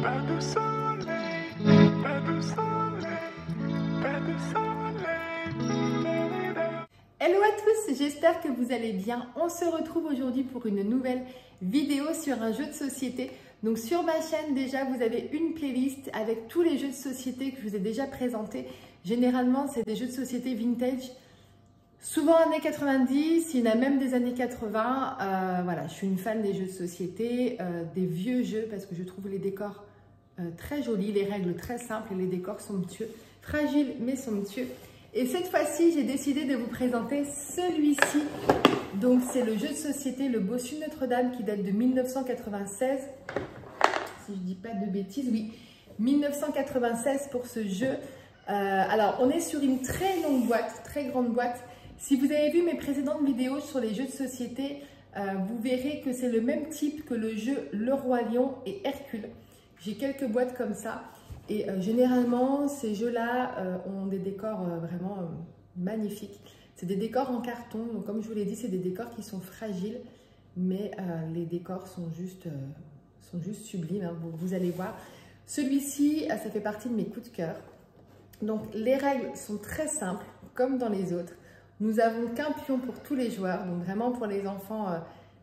Pas de soleil, pas de soleil, pas de soleil. Hello à tous, j'espère que vous allez bien. On se retrouve aujourd'hui pour une nouvelle vidéo sur un jeu de société. Donc sur ma chaîne déjà vous avez une playlist avec tous les jeux de société que je vous ai déjà présentés. Généralement c'est des jeux de société vintage, souvent années 90, il y en a même des années 80. Voilà, je suis une fan des jeux de société, des vieux jeux parce que je trouve les décors très jolis, les règles très simples et les décors somptueux, fragiles mais somptueux. Et cette fois-ci, j'ai décidé de vous présenter celui-ci. Donc, c'est le jeu de société Le Bossu de Notre-Dame qui date de 1996. Si je ne dis pas de bêtises, oui, 1996 pour ce jeu. Alors, on est sur une très longue boîte, très grande boîte. Si vous avez vu mes précédentes vidéos sur les jeux de société, vous verrez que c'est le même type que le jeu Le Roi Lion et Hercule. J'ai quelques boîtes comme ça. Et généralement, ces jeux-là ont des décors vraiment magnifiques. C'est des décors en carton. Donc, comme je vous l'ai dit, c'est des décors qui sont fragiles. Mais les décors sont juste sublimes. Hein, vous allez voir. Celui-ci, ça fait partie de mes coups de cœur. Donc, les règles sont très simples, comme dans les autres. Nous n'avons qu'un pion pour tous les joueurs. Donc, vraiment, pour les enfants,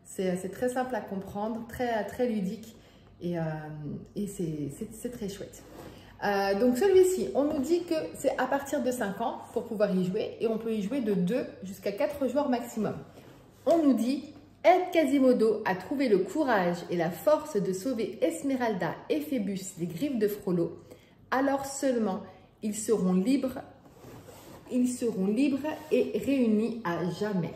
c'est très simple à comprendre, très ludique. Et c'est très chouette. Donc celui-ci, on nous dit que c'est à partir de 5 ans pour pouvoir y jouer et on peut y jouer de 2 jusqu'à 4 joueurs maximum. On nous dit aide Quasimodo à trouver le courage et la force de sauver Esmeralda et Phébus des griffes de Frollo. Alors seulement ils seront libres et réunis à jamais.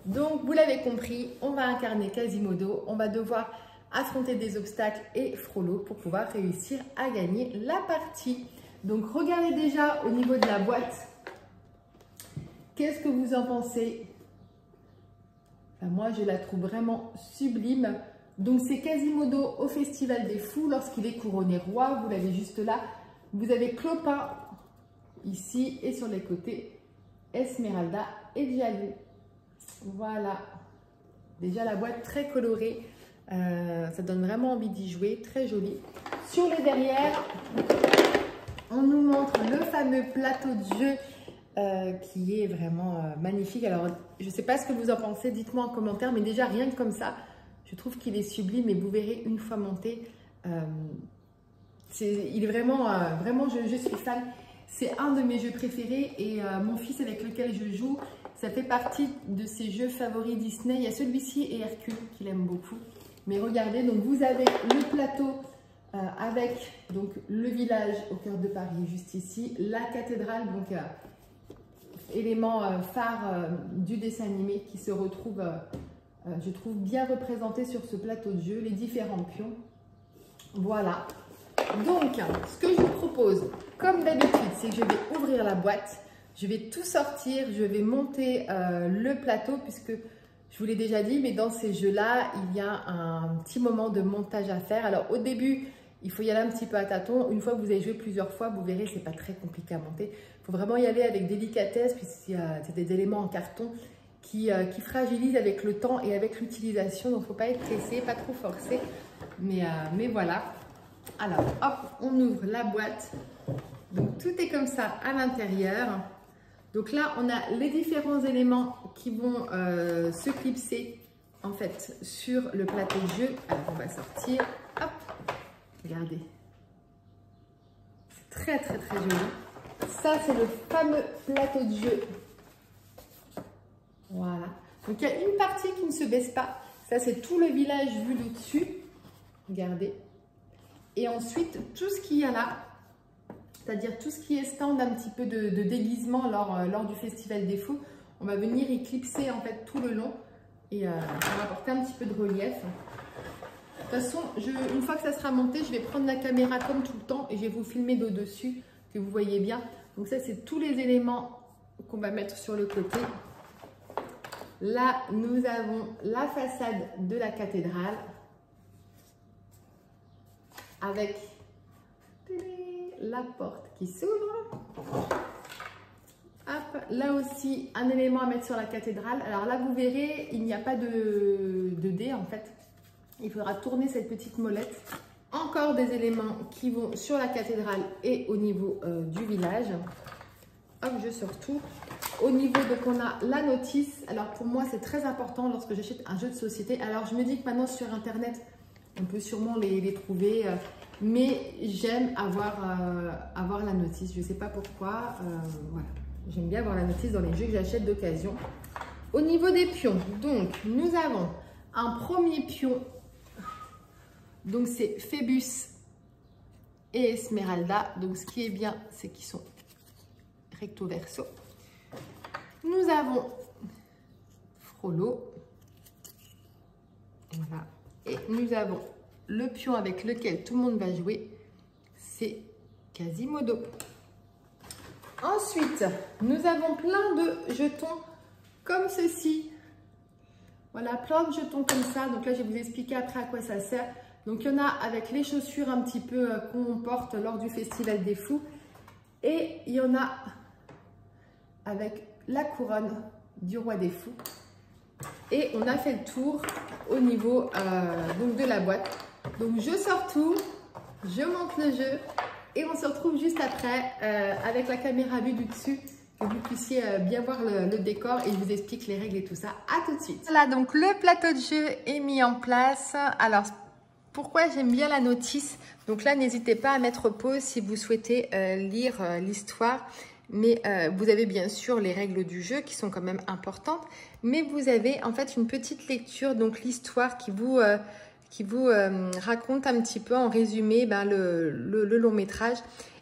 Donc vous l'avez compris, on va incarner Quasimodo, on va devoir affronter des obstacles et Frollo pour pouvoir réussir à gagner la partie. Donc regardez déjà au niveau de la boîte. Qu'est-ce que vous en pensez? Enfin, moi je la trouve vraiment sublime. Donc c'est Quasimodo au Festival des Fous lorsqu'il est couronné roi. Vous l'avez juste là. Vous avez Clopin ici et sur les côtés Esmeralda et Djali. Voilà. Déjà la boîte très colorée. Ça donne vraiment envie d'y jouer, très joli. Sur les derrière, on nous montre le fameux plateau de jeu qui est vraiment magnifique. Alors, je ne sais pas ce que vous en pensez, dites-moi en commentaire, mais déjà rien que comme ça, je trouve qu'il est sublime et vous verrez une fois monté. Il est vraiment, je suis fan. C'est un de mes jeux préférés et mon fils avec lequel je joue, ça fait partie de ses jeux favoris Disney. Il y a celui-ci et Hercule qu'il aime beaucoup. Mais regardez, donc vous avez le plateau avec donc, le village au cœur de Paris, juste ici, la cathédrale, donc élément phare du dessin animé qui se retrouve, je trouve, bien représenté sur ce plateau de jeu, les différents pions. Voilà. Donc, ce que je vous propose, comme d'habitude, c'est que je vais ouvrir la boîte, je vais tout sortir, je vais monter le plateau puisque... Je vous l'ai déjà dit, mais dans ces jeux-là, il y a un petit moment de montage à faire. Alors au début, il faut y aller un petit peu à tâtons. Une fois que vous avez joué plusieurs fois, vous verrez, c'est pas très compliqué à monter. Il faut vraiment y aller avec délicatesse, puisque c'est des éléments en carton qui fragilisent avec le temps et avec l'utilisation. Donc il ne faut pas être pressé, pas trop forcé. Mais voilà. Alors hop, on ouvre la boîte. Donc tout est comme ça à l'intérieur. Donc là, on a les différents éléments qui vont se clipser en fait sur le plateau de jeu. Alors on va sortir. Hop, regardez. C'est très joli. Ça, c'est le fameux plateau de jeu. Voilà. Donc il y a une partie qui ne se baisse pas. Ça, c'est tout le village vu d'au-dessus. Regardez. Et ensuite, tout ce qu'il y a là. C'est-à-dire tout ce qui est stand un petit peu de déguisement lors du Festival des Fous. On va venir éclipser en fait tout le long et on va apporter un petit peu de relief. De toute façon, une fois que ça sera monté, je vais prendre la caméra comme tout le temps et je vais vous filmer d'au-dessus, que vous voyez bien. Donc ça, c'est tous les éléments qu'on va mettre sur le côté. Là, nous avons la façade de la cathédrale avec la porte qui s'ouvre. Hop, là aussi, un élément à mettre sur la cathédrale. Alors là, vous verrez, il n'y a pas de dé en fait. Il faudra tourner cette petite molette en encore des éléments qui vont sur la cathédrale et au niveau du village. Hop, je sors tout. Au niveau, donc on a la notice. Alors pour moi, c'est très important lorsque j'achète un jeu de société. Alors je me dis que maintenant sur Internet, on peut sûrement les trouver. Mais j'aime avoir la notice. Je ne sais pas pourquoi. Voilà. J'aime bien avoir la notice dans les jeux que j'achète d'occasion. Au niveau des pions, donc nous avons un premier pion. Donc c'est Phébus et Esmeralda. Donc ce qui est bien, c'est qu'ils sont recto verso. Nous avons Frollo. Voilà. Et nous avons le pion avec lequel tout le monde va jouer. C'est Quasimodo. Ensuite, nous avons plein de jetons comme ceci. Voilà, plein de jetons comme ça. Donc là, je vais vous expliquer après à quoi ça sert. Donc, il y en a avec les chaussures un petit peu qu'on porte lors du Festival des Fous. Et il y en a avec la couronne du Roi des Fous. Et on a fait le tour au niveau donc de la boîte. Donc, je sors tout, je monte le jeu et on se retrouve juste après avec la caméra vue du dessus, que vous puissiez bien voir le décor et je vous explique les règles et tout ça. À tout de suite. Voilà, donc le plateau de jeu est mis en place. Alors, pourquoi j'aime bien la notice? Donc là, n'hésitez pas à mettre pause si vous souhaitez lire l'histoire. Mais vous avez bien sûr les règles du jeu qui sont quand même importantes. Mais vous avez en fait une petite lecture, donc l'histoire qui vous raconte un petit peu en résumé le long métrage.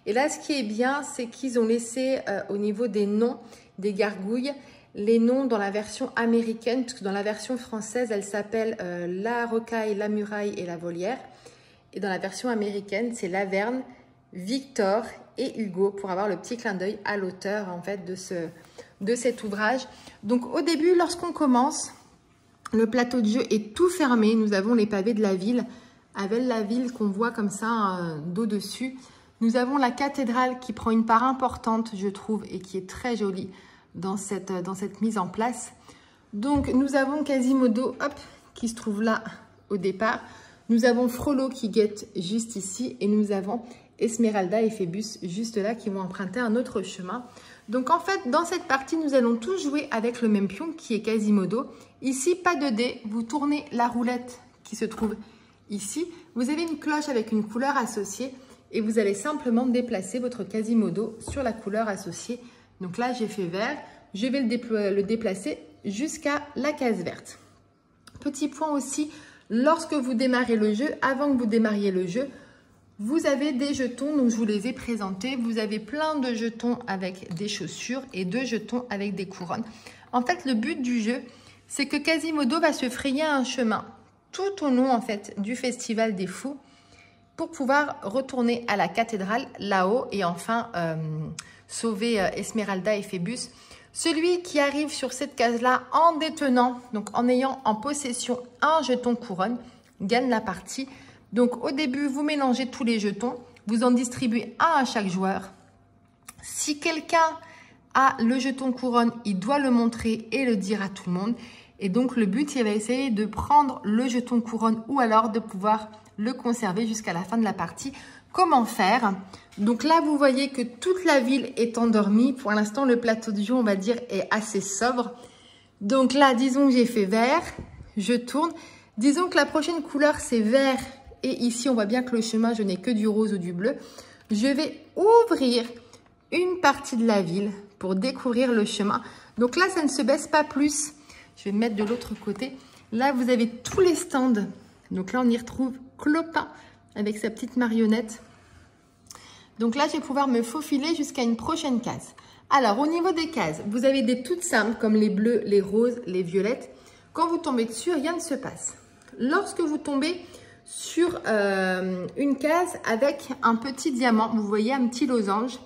Et là, ce qui est bien, c'est qu'ils ont laissé au niveau des noms des gargouilles, les noms dans la version américaine, parce que dans la version française, elle s'appelle La Rocaille, La Muraille et La Volière. Et dans la version américaine, c'est Laverne, Victor et Hugo, pour avoir le petit clin d'œil à l'auteur en fait de cet ouvrage. Donc au début, lorsqu'on commence, le plateau de jeu est tout fermé. Nous avons les pavés de la ville, avec la ville qu'on voit comme ça d'au-dessus. Nous avons la cathédrale qui prend une part importante, je trouve, et qui est très jolie dans cette mise en place. Donc nous avons Quasimodo, hop, qui se trouve là au départ. Nous avons Frollo qui guette juste ici et nous avons Esmeralda et Phébus juste là qui vont emprunter un autre chemin. Donc en fait, dans cette partie, nous allons tous jouer avec le même pion qui est Quasimodo. Ici, pas de dés, vous tournez la roulette qui se trouve ici. Vous avez une cloche avec une couleur associée et vous allez simplement déplacer votre Quasimodo sur la couleur associée. Donc là, j'ai fait vert. Je vais le déplacer jusqu'à la case verte. Petit point aussi, lorsque vous démarrez le jeu, avant que vous démarriez le jeu, vous avez des jetons, donc je vous les ai présentés. Vous avez plein de jetons avec des chaussures et 2 jetons avec des couronnes. En fait, le but du jeu, c'est que Quasimodo va se frayer un chemin tout au long en fait du Festival des Fous pour pouvoir retourner à la cathédrale là-haut et enfin sauver Esmeralda et Phébus. Celui qui arrive sur cette case-là en détenant, donc en ayant en possession un jeton couronne, gagne la partie. Donc au début, vous mélangez tous les jetons, vous en distribuez un à chaque joueur. Si quelqu'un a le jeton couronne, il doit le montrer et le dire à tout le monde. Et donc le but, il va essayer de prendre le jeton couronne ou alors de pouvoir le conserver jusqu'à la fin de la partie. Comment faire? Donc là, vous voyez que toute la ville est endormie. Pour l'instant, le plateau de jeu, on va dire, est assez sobre. Donc là, disons que j'ai fait vert, je tourne. Disons que la prochaine couleur, c'est vert. Et ici, on voit bien que le chemin, je n'ai que du rose ou du bleu. Je vais ouvrir une partie de la ville pour découvrir le chemin. Donc là, ça ne se baisse pas plus. Je vais me mettre de l'autre côté. Là, vous avez tous les stands. Donc là, on y retrouve Clopin avec sa petite marionnette. Donc là, je vais pouvoir me faufiler jusqu'à une prochaine case. Alors, au niveau des cases, vous avez des toutes simples comme les bleus, les roses, les violettes. Quand vous tombez dessus, rien ne se passe. Lorsque vous tombez sur une case avec un petit diamant, vous voyez un petit losange,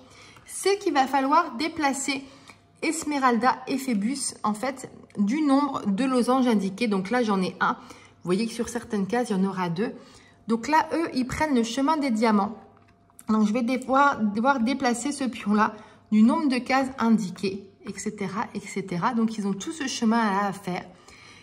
c'est qu'il va falloir déplacer Esmeralda et Phébus en fait du nombre de losanges indiqués. Donc là, j'en ai un. Vous voyez que sur certaines cases, il y en aura 2. Donc là, eux, ils prennent le chemin des diamants. Donc, je vais devoir déplacer ce pion-là du nombre de cases indiquées, etc., etc. Donc, ils ont tout ce chemin-là à faire.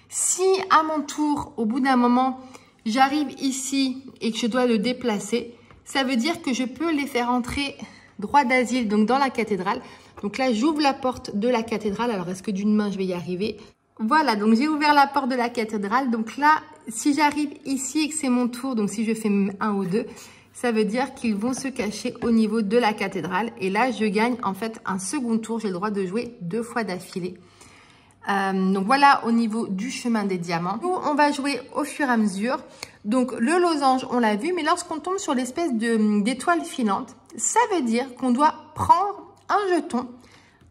Si, à mon tour, au bout d'un moment, j'arrive ici et que je dois le déplacer, ça veut dire que je peux les faire entrer droit d'asile, donc dans la cathédrale. Donc là, j'ouvre la porte de la cathédrale. Alors, est-ce que d'une main, je vais y arriver? Voilà, donc j'ai ouvert la porte de la cathédrale. Donc là, si j'arrive ici et que c'est mon tour, donc si je fais 1 ou 2, ça veut dire qu'ils vont se cacher au niveau de la cathédrale. Et là, je gagne en fait un second tour. J'ai le droit de jouer 2 fois d'affilée. Donc voilà au niveau du chemin des diamants. Nous, on va jouer au fur et à mesure. Donc le losange, on l'a vu, mais lorsqu'on tombe sur l'espèce d'étoile filante, ça veut dire qu'on doit prendre un jeton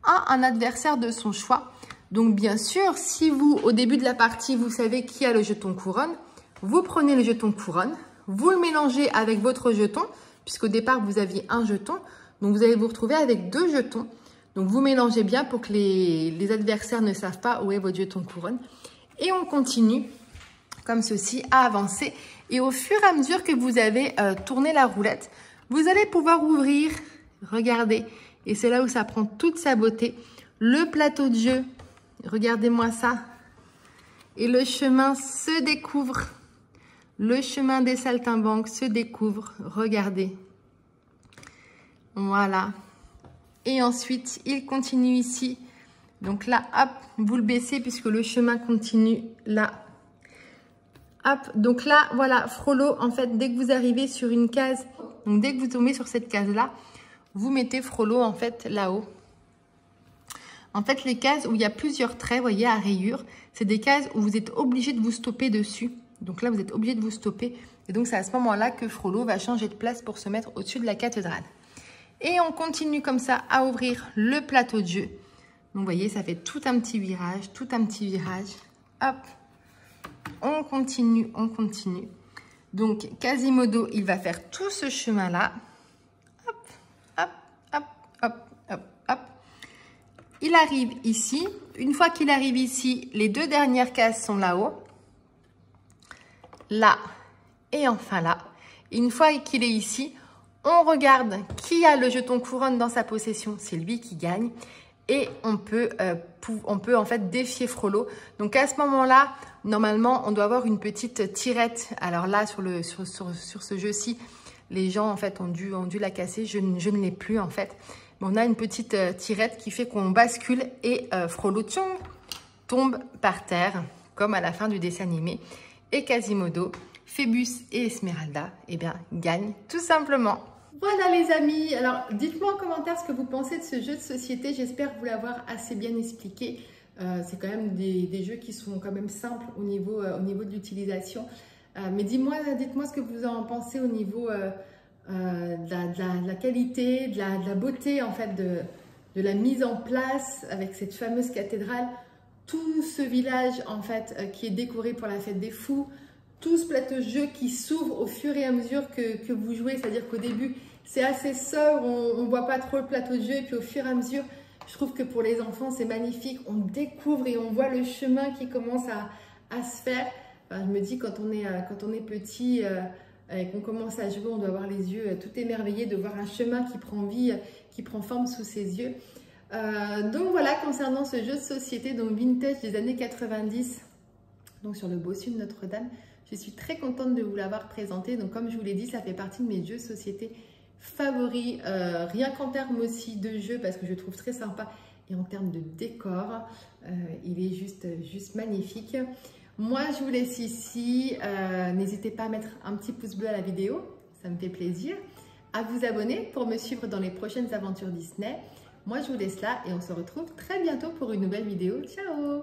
à un adversaire de son choix. Donc bien sûr, si vous, au début de la partie, vous savez qui a le jeton couronne, vous prenez le jeton couronne, vous le mélangez avec votre jeton, puisqu'au départ, vous aviez un jeton. Donc vous allez vous retrouver avec 2 jetons. Donc, vous mélangez bien pour que les adversaires ne savent pas où est votre jeton couronne. Et on continue, comme ceci, à avancer. Et au fur et à mesure que vous avez tourné la roulette, vous allez pouvoir ouvrir, regardez, et c'est là où ça prend toute sa beauté, le plateau de jeu. Regardez-moi ça. Et le chemin se découvre. Le chemin des saltimbanques se découvre. Regardez. Voilà. Et ensuite, il continue ici. Donc là, hop, vous le baissez puisque le chemin continue là. Hop, donc là, voilà, Frollo, en fait, dès que vous arrivez sur une case, donc dès que vous tombez sur cette case-là, vous mettez Frollo, en fait, là-haut. En fait, les cases où il y a plusieurs traits, vous voyez, à rayures, c'est des cases où vous êtes obligé de vous stopper dessus. Donc là, vous êtes obligé de vous stopper. Et donc, c'est à ce moment-là que Frollo va changer de place pour se mettre au-dessus de la cathédrale. Et on continue comme ça à ouvrir le plateau de jeu. Donc, vous voyez, ça fait tout un petit virage, tout un petit virage. Hop, on continue, on continue. Donc, Quasimodo, il va faire tout ce chemin-là. Hop, hop, hop, hop, hop, hop. Il arrive ici. Une fois qu'il arrive ici, les 2 dernières cases sont là-haut. Là et enfin là. Et une fois qu'il est ici, on regarde qui a le jeton couronne dans sa possession, c'est lui qui gagne. Et on peut en fait défier Frollo. Donc à ce moment-là, normalement, on doit avoir une petite tirette. Alors là, sur ce jeu-ci, les gens en fait ont dû la casser. Je ne l'ai plus en fait. Mais on a une petite tirette qui fait qu'on bascule et Frollo tombe par terre, comme à la fin du dessin animé. Et Quasimodo, Phébus et Esmeralda, eh bien, gagnent tout simplement. Voilà les amis, alors dites-moi en commentaire ce que vous pensez de ce jeu de société. J'espère vous l'avoir assez bien expliqué. C'est quand même des jeux qui sont quand même simples au niveau de l'utilisation. Mais dites-moi ce que vous en pensez au niveau de la qualité, de la beauté en fait de la mise en place avec cette fameuse cathédrale. Tout ce village en fait qui est décoré pour la fête des fous. Tout ce plateau de jeu qui s'ouvre au fur et à mesure que vous jouez. C'est-à-dire qu'au début, c'est assez sobre, on ne voit pas trop le plateau de jeu. Et puis au fur et à mesure, je trouve que pour les enfants, c'est magnifique. On découvre et on voit le chemin qui commence à se faire. Enfin, je me dis, quand on est petit et qu'on commence à jouer, on doit avoir les yeux tout émerveillés de voir un chemin qui prend vie, qui prend forme sous ses yeux. Donc voilà, concernant ce jeu de société, donc vintage des années 90, donc sur le bossu de Notre-Dame. Je suis très contente de vous l'avoir présenté. Donc, comme je vous l'ai dit, ça fait partie de mes jeux de société favoris. Rien qu'en termes aussi de jeu, parce que je le trouve très sympa. Et en termes de décor, il est juste magnifique. Moi, je vous laisse ici. N'hésitez pas à mettre un petit pouce bleu à la vidéo. Ça me fait plaisir. À vous abonner pour me suivre dans les prochaines aventures Disney. Moi, je vous laisse là et on se retrouve très bientôt pour une nouvelle vidéo. Ciao!